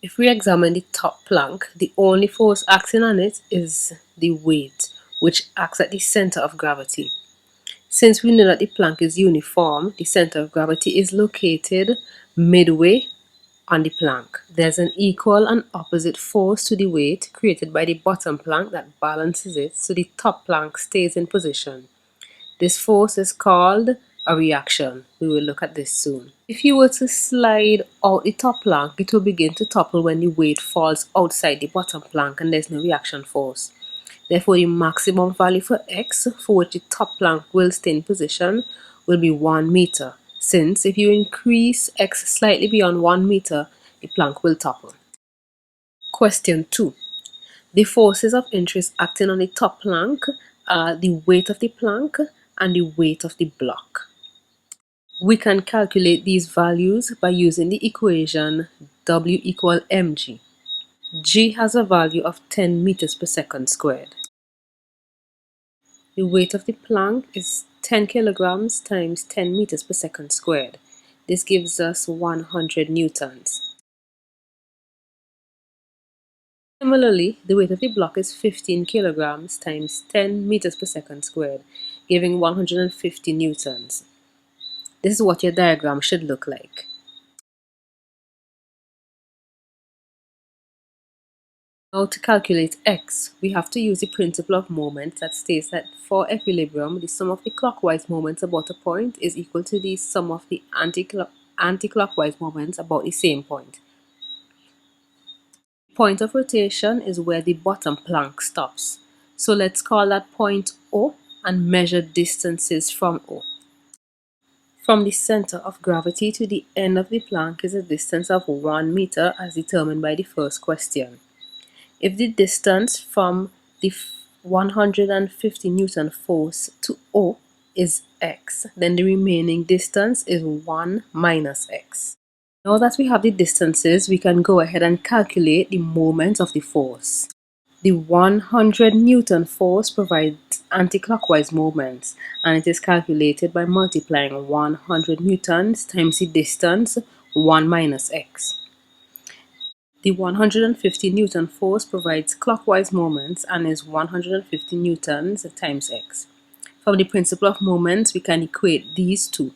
If we examine the top plank, the only force acting on it is the weight, which acts at the center of gravity. Since we know that the plank is uniform, the center of gravity is located midway on the plank. There's an equal and opposite force to the weight created by the bottom plank that balances it so the top plank stays in position. This force is called a reaction. We will look at this soon. If you were to slide out the top plank, it will begin to topple when the weight falls outside the bottom plank and there's no reaction force. Therefore, the maximum value for x, for which the top plank will stay in position, will be 1 meter, since if you increase x slightly beyond 1 meter, the plank will topple. Question 2. The forces of interest acting on the top plank are the weight of the plank and the weight of the block. We can calculate these values by using the equation W equal mg. G has a value of 10 meters per second squared. The weight of the plank is 10 kilograms times 10 meters per second squared. This gives us 100 newtons. Similarly, the weight of the block is 15 kilograms times 10 meters per second squared, giving 150 newtons. This is what your diagram should look like. Now to calculate x, we have to use the principle of moment that states that for equilibrium, the sum of the clockwise moments about a point is equal to the sum of the anti-clockwise moments about the same point. Point of rotation is where the bottom plank stops. So let's call that point O and measure distances from O. From the center of gravity to the end of the plank is a distance of 1 meter as determined by the first question. If the distance from the 150 Newton force to O is x, then the remaining distance is 1 minus x. Now that we have the distances, we can go ahead and calculate the moment of the force. The 100 Newton force provides anti-clockwise moments, and it is calculated by multiplying 100 newtons times the distance 1 minus x. The 150 Newton force provides clockwise moments and is 150 newtons times x. From the principle of moments, we can equate these two.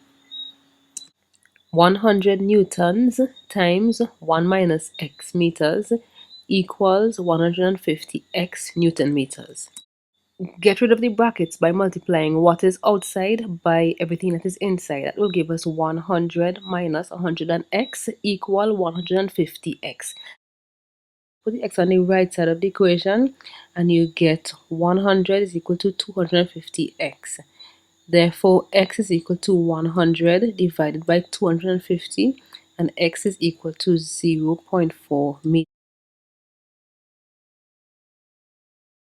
100 newtons times 1 minus x meters equals 150 x Newton meters. Get rid of the brackets by multiplying what is outside by everything that is inside. That will give us 100 minus 100x equal 150x. Put the x on the right side of the equation and you get 100 is equal to 250x. Therefore, x is equal to 100 divided by 250 and x is equal to 0.4 meters.